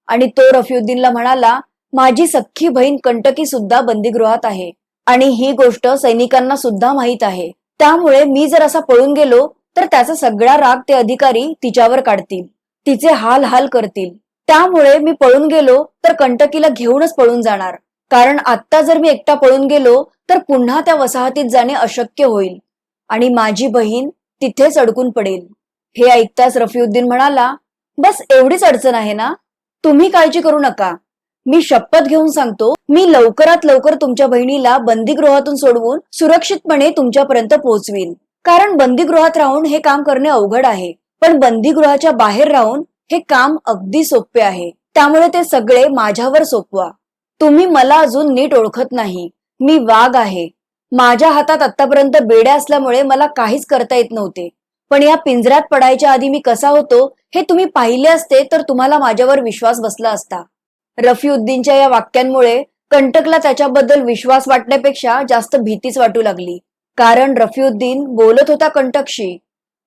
आणि तो रफीउद्दीनला म्हणाला, माझी सख्खी बहीण कंटकी सुद्धा बंदीगृहात आहे आणि ही गोष्ट सैनिकांना सुद्धा माहीत आहे. त्यामुळे मी जर असा पळून गेलो तर त्याचा सगळा राग ते अधिकारी तिच्यावर काढतील, तिचे हाल हाल करतील. त्यामुळे मी पळून गेलो तर कंटकीला घेऊनच पळून जाणार, कारण आता जर मी एकटा पळून गेलो तर पुन्हा त्या वसाहतीत जाणे अशक्य होईल आणि माझी बहीण तिथेच अडकून पडेल. हे ऐकताच रफीउद्दीन म्हणाला, बस एवढीच अडचण आहे ना, तुम्ही काळजी करू नका. मी शपथ घेऊन सांगतो, मी लवकरात लवकर तुमच्या बहिणीला बंदीगृहातून सोडवून सुरक्षितपणे तुमच्यापर्यंत पोहोचवीन. कारण बंदीगृहात राहून हे काम करणे अवघड आहे, पण बंदीगृहाच्या बाहेर राहून हे काम अगदी सोपे आहे. त्यामुळे ते सगळे माझ्यावर सोपवा. तुम्ही मला अजून नीट ओळखत नाही. मी वाघ आहे. माझ्या हातात आतापर्यंत बेड्या असल्यामुळे मला काहीच करता येत नव्हते, पण या पिंजऱ्यात पडायच्या आधी मी कसा होतो हे तुम्ही पाहिले असते तर तुम्हाला माझ्यावर विश्वास बसला असता. रफीउद्दीनच्या या वाक्यांमुळे कंटकला त्याच्याबद्दल विश्वास वाटण्यापेक्षा जास्त भीतीच वाटू लागली. कारण रफीउद्दीन बोलत होता कंटकशी,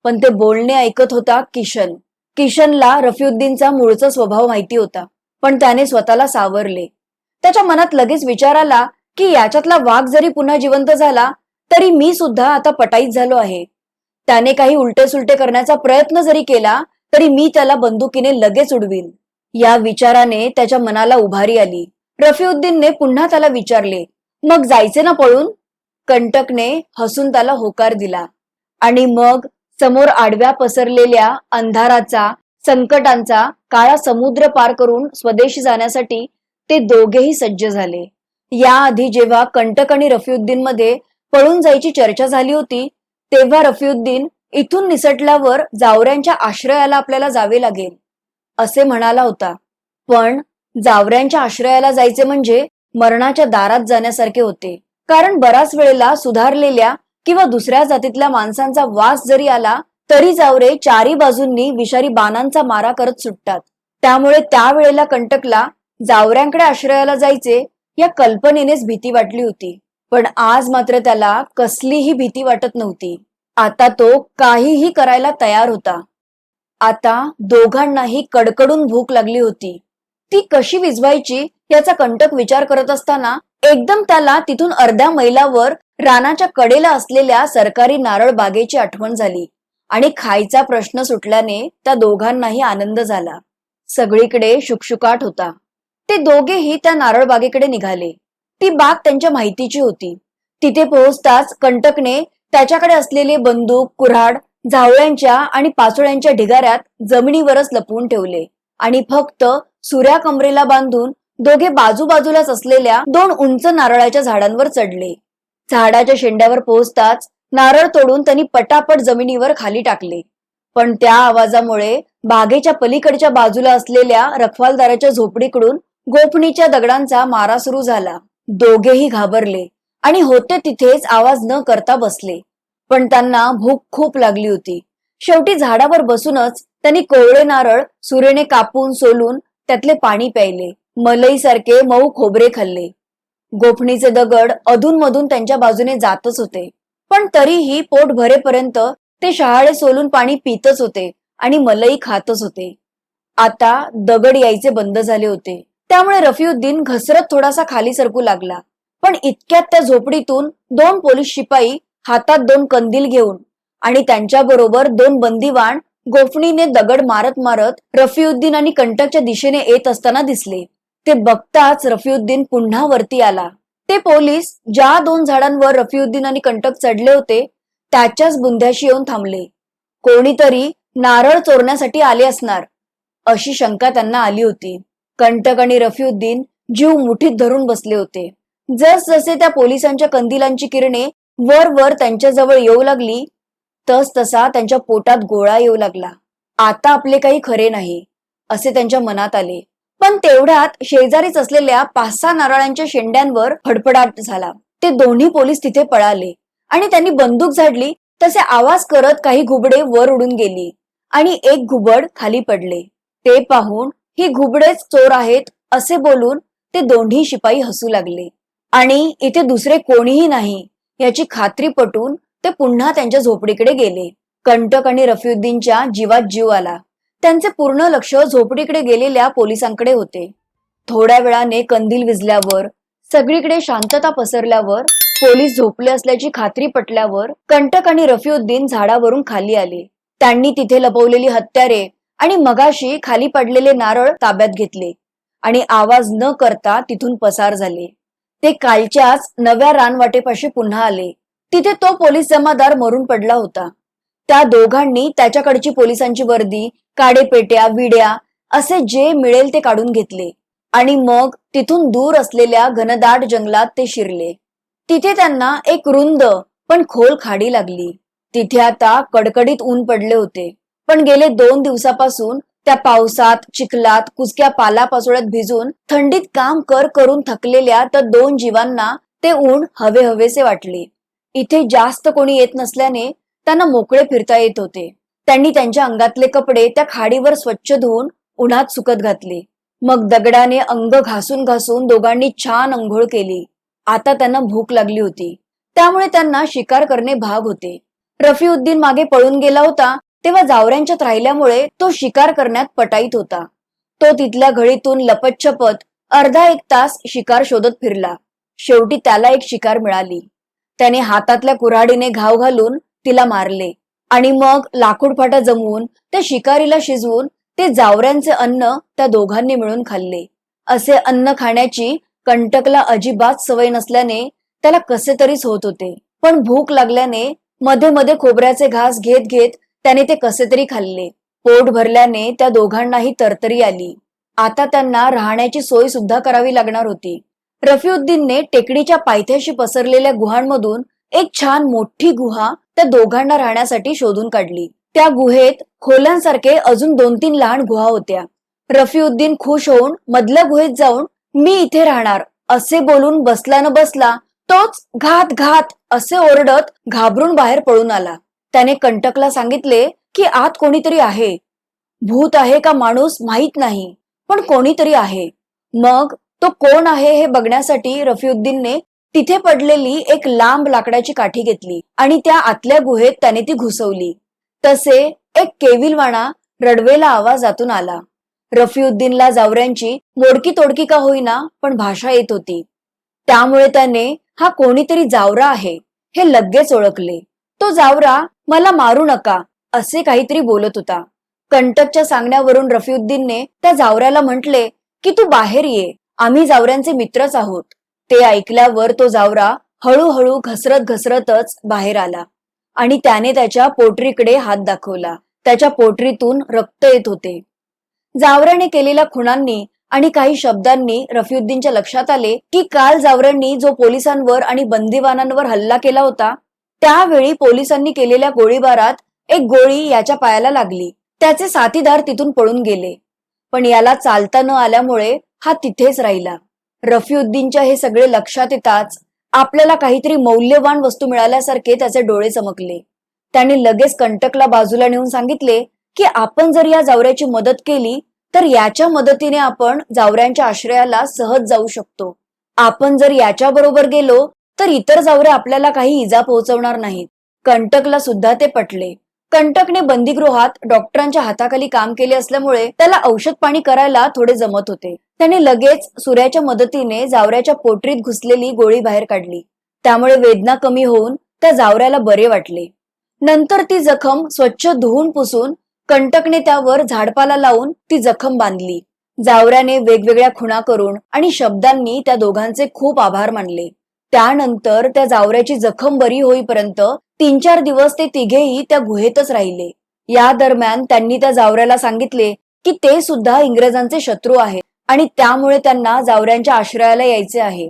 पण ते बोलणे ऐकत होता किशन. किशनला रफीउद्दीनचा मूळचा स्वभाव माहिती होता, पण त्याने स्वतःला सावरले. त्याच्या मनात लगेच विचार आला की याच्यातला वाघ जरी पुन्हा जिवंत झाला तरी मी सुद्धा आता पटाईत झालो आहे. त्याने काही उलटे सुलटे करण्याचा प्रयत्न जरी केला तरी मी त्याला बंदुकीने लगेच उडवीन. या विचाराने त्याच्या मनाला उभारी आली. रफीउद्दीनने पुन्हा त्याला विचारले, मग जायचे ना पळून? कंटकने हसून त्याला होकार दिला आणि मग समोर आडव्या पसरलेल्या अंधाराचा, संकटांचा काळा समुद्र पार करून स्वदेशी जाण्यासाठी ते दोघेही सज्ज झाले. याआधी जेव्हा कंटक आणि रफीउद्दीन मध्ये पळून जायची चर्चा झाली होती तेव्हा रफीउद्दीन इथून निसटल्यावर जावऱ्यांच्या आश्रयाला आपल्याला जावे लागेल असे म्हणाला होता. पण जावऱ्यांच्या आश्रयाला जायचे म्हणजे मरणाच्या दारात जाण्यासारखे होते. कारण बराच वेळेला सुधारलेल्या किंवा दुसऱ्या जातीतल्या माणसांचा वास जरी आला तरी जावरे चारी बाजूंनी विषारी बाणांचा मारा करत सुटतात. त्यामुळे त्यावेळेला कंटकला जावऱ्यांकडे आश्रयाला जायचे या कल्पनेनेच भीती वाटली होती. पण आज मात्र त्याला कसलीही भीती वाटत नव्हती. आता तो काहीही करायला तयार होता. आता दोघांनाही कडकडून भूक लागली होती. ती कशी विझवायची याचा कंटक विचार करत असताना एकदम त्याला तिथून अर्ध्या मैलावर रानाच्या कडेला असलेल्या सरकारी नारळ बागेची आठवण झाली आणि खायचा प्रश्न सुटल्याने त्या दोघांनाही आनंद झाला. सगळीकडे शुकशुकाट होता. ते दोघेही त्या नारळ बागेकडे निघाले. ती बाग त्यांच्या माहितीची होती. तिथे पोहोचताच कंटकने त्याच्याकडे असलेले बंदूक, कुऱ्हाड झावळ्यांच्या आणि पाचोळ्यांच्या ढिगाऱ्यात जमिनीवरच लपवून ठेवले आणि फक्त सुऱ्या कमरेला बांधून दोघे बाजूबाजूलाच असलेल्या दोन उंच नारळाच्या झाडांवर चढले. झाडाच्या शेंड्यावर पोहोचताच नारळ तोडून त्यांनी पटापट जमिनीवर खाली टाकले. पण त्या आवाजामुळे बागेच्या पलीकडच्या बाजूला असलेल्या रखवालदाराच्या झोपडीकडून गोफणीच्या दगडांचा मारा सुरू झाला. दोघेही घाबरले आणि होते तिथेच आवाज न करता बसले. पण त्यांना भूक खूप लागली होती. शेवटी झाडावर बसूनच त्यांनी कोवळे नारळ सुरेने कापून सोलून त्यातले पाणी प्यायले. मलईसारखे मऊ खोबरे खाल्ले. गोफणीचे दगड अधूनमधून त्यांच्या बाजूने जातच होते, पण तरीही पोट भरेपर्यंत ते शहाळे सोलून पाणी पितच होते आणि मलई खातच होते. आता दगड यायचे बंद झाले होते. त्यामुळे रफीउद्दीन घसरत थोडासा खाली सरकू लागला. पण इतक्यात त्या झोपडीतून दोन पोलीस शिपाई हातात दोन कंदील घेऊन आणि त्यांच्या बरोबर दोन बंदीवान गोफणीने दगड मारत मारत रफीउद्दीन आणि कंटकच्या दिशेने येत असताना दिसले. ते बघताच रफीउद्दीन पुन्हा वरती आला. ते पोलीस ज्या दोन झाडांवर रफीउद्दीन आणि कंटक चढले होते त्याच्याच बुंध्याशी येऊन थांबले. कोणीतरी नारळ चोरण्यासाठी आले असणार अशी शंका त्यांना आली होती. कंटक आणि रफीउद्दीन जीव मुठीत धरून बसले होते. जसजसे त्या पोलिसांच्या कंदिलांची किरणे वर वर त्यांच्या जवळ येऊ लागली तस तसा त्यांच्या पोटात गोळा येऊ लागला. आता आपले काही खरे नाही असे त्यांच्या मनात आले. पण तेवढ्यात शेजारीच असलेल्या 5-6 नारळांच्या शेंड्यांवर फडफडाट झाला. ते दोन्ही पोलीस तिथे पळाले आणि त्यांनी बंदूक झाडली तसे आवाज करत काही घुबडे वर उडून गेली आणि एक घुबड खाली पडले. ते पाहून ही घुबडेच चोर आहेत असे बोलून ते दोन्ही शिपाई हसू लागले आणि इथे दुसरे कोणीही नाही याची खात्री पटून ते पुन्हा त्यांच्या झोपडीकडे गेले. कंटक आणि रफीउद्दीनच्या जीवात जीव आला. त्यांचे पूर्ण लक्ष झोपडीकडे गेलेल्या पोलिसांकडे होते. थोड्या वेळाने कंदील विझल्यावर, सगळीकडे शांतता पसरल्यावर, पोलीस झोपले असल्याची खात्री पटल्यावर कंटक आणि रफीउद्दीन झाडावरून खाली आले. त्यांनी तिथे लपवलेली हत्यारे आणि मगाशी खाली पडलेले नारळ ताब्यात घेतले आणि आवाज न करता तिथून पसार झाले. ते कालच्याच नव्या रानवाटेपाशी पुन्हा आले. तिथे तो पोलीस जमादार मरून पडला होता. त्या दोघांनी त्याच्याकडची पोलिसांची वर्दी, काडेपेट्या, विड्या असे जे मिळेल ते काढून घेतले आणि मग तिथून दूर असलेल्या घनदाट जंगलात ते शिरले. तिथे त्यांना एक रुंद पण खोल खाडी लागली. तिथे आता कडकडीत ऊन पडले होते, पण गेले 2 दिवसापासून त्या पावसात, चिखलात, कुजक्या पालापाचोळ्यात भिजून थंडीत काम करून थकलेल्या त्या 2 जीवांना ते ऊन हवे हवेसे वाटले. इथे जास्त कोणी येत नसल्याने त्यांना मोकळे फिरता येत होते. त्यांनी त्यांच्या अंगातले कपडे त्या खाडीवर स्वच्छ धुवून उन्हात सुकत घातले. मग दगडाने अंग घासून घासून दोघांनी छान अंघोळ केली. आता त्यांना भूक लागली होती, त्यामुळे त्यांना शिकार करणे भाग होते. रफीउद्दीन मागे पळून गेला होता तेव्हा जावऱ्यांच्यात राहिल्यामुळे तो शिकार करण्यात पटाईत होता. तो तिथल्या घळीतून लपतछपत अर्धा 1 तास शिकार शोधत फिरला. शेवटी त्याला एक शिकार मिळाली. त्याने हातातल्या कुऱ्हाडीने घाव घालून तिला मारले आणि मग लाकूड फाटा जमवून त्या शिकारीला शिजवून ते जावऱ्यांचे अन्न त्या दोघांनी मिळून खाल्ले. असे अन्न खाण्याची कंटकला अजिबात सवय नसल्याने त्याला कसे तरीच होत होते, पण भूक लागल्याने मध्ये मध्ये खोबऱ्याचे घास घेत घेत त्याने ते कसे तरी खाल्ले. पोट भरल्याने त्या दोघांनाही तरतरी आली. आता त्यांना राहण्याची सोय सुद्धा करावी लागणार होती. रफीउद्दीनने टेकडीच्या पायथ्याशी पसरलेल्या गुहांमधून एक छान मोठी गुहा त्या दोघांना राहण्यासाठी शोधून काढली. त्या गुहेत खोल्यांसारखे अजून 2-3 लहान गुहा होत्या. रफीउद्दीन खुश होऊन मधल्या गुहेत जाऊन मी इथे राहणार असे बोलून बसला न बसला तोच घात घात असे ओरडत घाबरून बाहेर पळून आला. त्याने कंटकला सांगितले की आत कोणीतरी आहे. भूत आहे का माणूस माहित नाही, पण कोणीतरी आहे. मग तो कोण आहे हे बघण्यासाठी रफीउद्दीनने तिथे पडलेली एक लांब लाकडाची काठी घेतली आणि त्या आतल्या गुहेत त्याने ती घुसवली. तसे एक केविलवाणा रडवेला आवाजातून आला. रफीउद्दीनला जावऱ्यांची मोडकी तोडकी का होईना पण भाषा येत होती. त्यामुळे त्याने हा कोणीतरी जावरा आहे हे लगेच ओळखले. तो जावरा मला मारू नका असे काहीतरी बोलत होता. कंटकच्या सांगण्यावरून रफीउद्दीनने त्या जावऱ्याला म्हटले की तू बाहेर ये, आम्ही जावऱ्यांचे मित्रच आहोत. ते ऐकल्यावर तो जावरा हळूहळू घसरत घसरतच बाहेर आला आणि त्याने त्याच्या पोटरीकडे हात दाखवला. त्याच्या पोटरीतून रक्त येत होते. जावऱ्याने केलेल्या खुणांनी आणि काही शब्दांनी रफीउद्दीनच्या लक्षात आले की काल जावऱ्यांनी जो पोलिसांवर आणि बंदीवानांवर हल्ला केला होता त्यावेळी पोलिसांनी केलेल्या गोळीबारात एक गोळी याच्या पायाला लागली. त्याचे साथीदार तिथून पळून गेले, पण याला चालता न आल्यामुळे हा तिथेच राहिला. रफीउद्दीनच्या हे सगळे लक्षात येताच आपल्याला काहीतरी मौल्यवान वस्तू मिळाल्यासारखे त्याचे डोळे चमकले. त्याने लगेच कंटकला बाजूला नेऊन सांगितले की आपण जर या जावऱ्याची मदत केली तर याच्या मदतीने आपण जावऱ्यांच्या आश्रयाला सहज जाऊ शकतो. आपण जर याच्या बरोबर गेलो तर इतर जावरे आपल्याला काही इजा पोहोचवणार नाहीत. कंटकला सुद्धा ते पटले. कंटकने बंदीगृहात डॉक्टरांच्या हाताखाली काम केले असल्यामुळे त्याला औषध पाणी करायला थोडे जमत होते. त्याने लगेच सूर्याच्या मदतीने जावऱ्याच्या पोटरीत घुसलेली गोळी बाहेर काढली. त्यामुळे वेदना कमी होऊन त्या जावऱ्याला बरे वाटले. नंतर ती जखम स्वच्छ धुवून पुसून कंटकने त्यावर झाडपाला लावून ती जखम बांधली. जावऱ्याने वेगवेगळ्या खुणा करून आणि शब्दांनी त्या दोघांचे खूप आभार मानले. त्यानंतर त्या जावऱ्याची जखम बरी होईपर्यंत 3-4 दिवस ते तिघेही त्या गुहेतच राहिले. या दरम्यान त्यांनी त्या जावऱ्याला सांगितले की ते सुद्धा इंग्रजांचे शत्रू आहेत आणि त्यामुळे त्यांना जावऱ्यांच्या आश्रयाला यायचे आहे.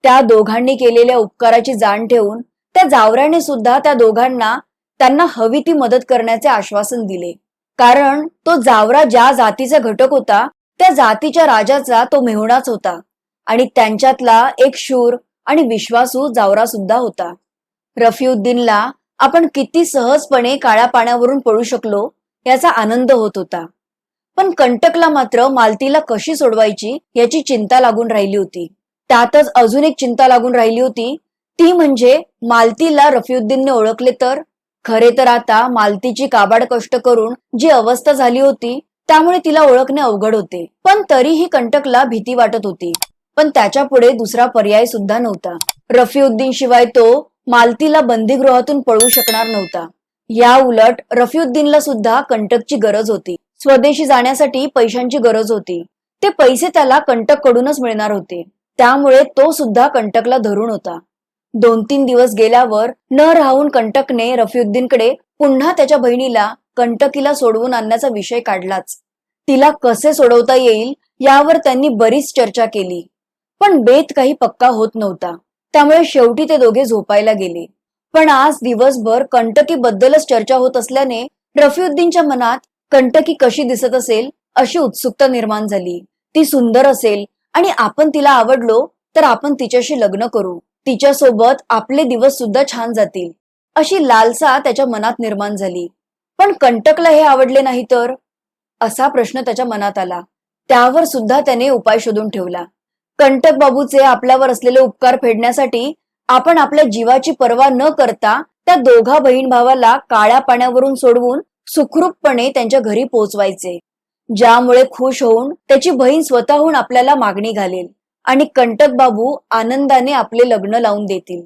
त्या दोघांनी केलेल्या उपकाराची जाण ठेवून त्या जावऱ्याने सुद्धा त्या दोघांना त्यांना हवी ती मदत करण्याचे आश्वासन दिले. कारण तो जावरा ज्या जातीचा घटक होता त्या जातीच्या राजाचा तो मेहुणाच होता आणि त्यांच्यातला एक शूर आणि विश्वासू जावरा सुद्धा होता. रफीउद्दीनला आपण किती सहजपणे काळ्या पाण्यावरून पळू शकलो याचा आनंद होत होता. पण कंटकला मात्र मालतीला कशी सोडवायची याची चिंता लागून राहिली होती. त्यातच अजून एक चिंता लागून राहिली होती, ती म्हणजे मालतीला रफीउद्दीनने ओळखले तर. खरे तर आता मालतीची काबाड कष्ट करून जी अवस्था झाली होती त्यामुळे तिला ओळखणे अवघड होते. पण तरीही कंटकला भीती वाटत होती. पण त्याच्या पुढे दुसरा पर्याय सुद्धा नव्हता. रफीउद्दीन शिवाय तो मालतीला बंदीगृहातून पळू शकणार नव्हता. या उलट रफीउद्दीनला सुद्धा कंटकची गरज होती. स्वदेशी जाण्यासाठी पैशांची गरज होती. ते पैसे त्याला कंटक कडूनच मिळणार होते. त्यामुळे तो सुद्धा कंटकला धरून होता. 2-3 दिवस गेल्यावर न राहून कंटकने रफीउद्दीनकडे पुन्हा त्याच्या बहिणीला कंटकीला सोडवून आणण्याचा विषय काढलाच. तिला कसे सोडवता येईल यावर त्यांनी बरीच चर्चा केली. पण बेत काही पक्का होत नव्हता. त्यामुळे शेवटी ते दोघे झोपायला गेले. पण आज दिवसभर कंटकी बद्दलच चर्चा होत असल्याने रफीउद्दीनच्या मनात कंटकी कशी दिसत असेल अशी उत्सुकता निर्माण झाली. ती सुंदर असेल आणि आपण तिला आवडलो तर आपण तिच्याशी लग्न करू. तिच्यासोबत आपले दिवस सुद्धा छान जातील अशी लालसा त्याच्या मनात निर्माण झाली. पण कंटकला हे आवडले नाही तर असा प्रश्न त्याच्या मनात आला. त्यावर सुद्धा त्याने उपाय शोधून ठेवला. कंटक बाबूचे आपल्यावर असलेले उपकार फेडण्यासाठी आपण आपल्या जीवाची पर्वा न करता त्या दोघा बहीण भावाला काळ्या पाण्यावरून सोडवून सुखरूपपणे त्यांच्या घरी पोहोचवायचे, ज्यामुळे खुश होऊन त्याची बहीण स्वतःहून आपल्याला मागणी घालेल आणि कंटक बाबू आनंदाने आपले लग्न लावून देतील.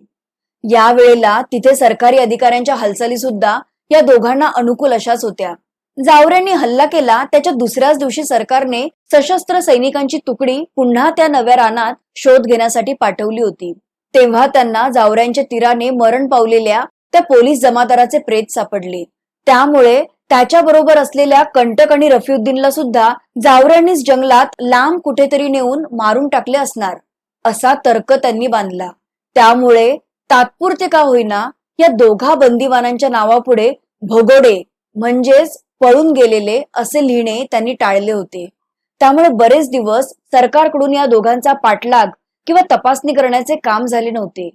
या वेळेला तिथे सरकारी अधिकाऱ्यांच्या हालचाली सुद्धा या दोघांना अनुकूल अशाच होत्या. जावऱ्यांनी हल्ला केला त्याच्या दुसऱ्याच दिवशी सरकारने सशस्त्र सैनिकांची तुकडी पुन्हा त्या नव्या रानात शोध घेण्यासाठी पाठवली होती. तेव्हा त्यांना जावऱ्यांच्या तीराने मरण पावलेल्या त्या पोलीस जमादाराचे प्रेत सापडले. त्यामुळे त्याच्याबरोबर असलेल्या कंटक आणि रफीउद्दीनला सुद्धा जावऱ्यांनीच जंगलात लांब कुठेतरी नेऊन मारून टाकले असणार असा तर्क त्यांनी बांधला. त्यामुळे तात्पुरते का होईना या दोघा बंदिवानांच्या नावापुढे भोगोडे म्हणजेच पळून गेलेले असे लिहिणे त्यांनी टाळले होते. त्यामुळे बरेच दिवस सरकारकडून या दोघांचा पाठलाग किंवा तपासणी करण्याचे काम झाले नव्हते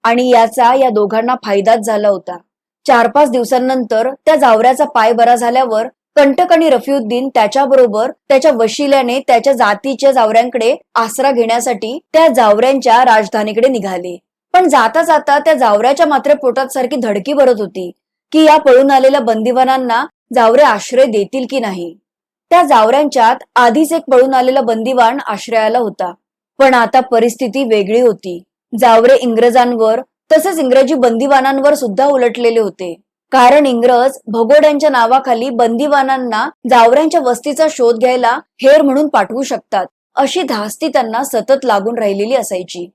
आणि याचा या दोघांना फायदाच झाला होता. 4-5 दिवसांनंतर त्या जावऱ्याचा पाय बरा झाल्यावर कंटक आणि रफीउद्दीन त्याच्याबरोबर त्याच्या वशिल्याने त्याच्या जातीच्या जावऱ्यांकडे आसरा घेण्यासाठी त्या जावऱ्यांच्या राजधानीकडे निघाले. पण जाता जाता त्या जावऱ्याच्या मात्र पोटात सारखी धडकी भरत होती की या पळून आलेल्या बंदिवानांना जावरे आश्रय देतील की नाही. त्या जावऱ्यांच्यात आधीच एक पळून आलेला बंदिवान आश्रयाला होता. पण आता परिस्थिती वेगळी होती. जावरे इंग्रजांवर तसेच इंग्रजी बंदिवानांवर सुद्धा उलटलेले होते. कारण इंग्रज भगोड्यांच्या नावाखाली बंदिवानांना जावऱ्यांच्या वस्तीचा शोध घ्यायला हेर म्हणून पाठवू शकतात अशी धास्ती त्यांना सतत लागून राहिलेली असायची.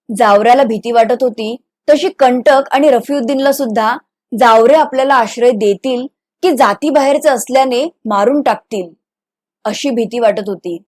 जावऱ्याला भीती वाटत होती तशी कंटक आणि रफीउद्दीनला सुद्धा जावरे आपल्याला आश्रय देतील की जाती बाहेरचे असल्याने मारून टाकतील अशी भीती वाटत होती.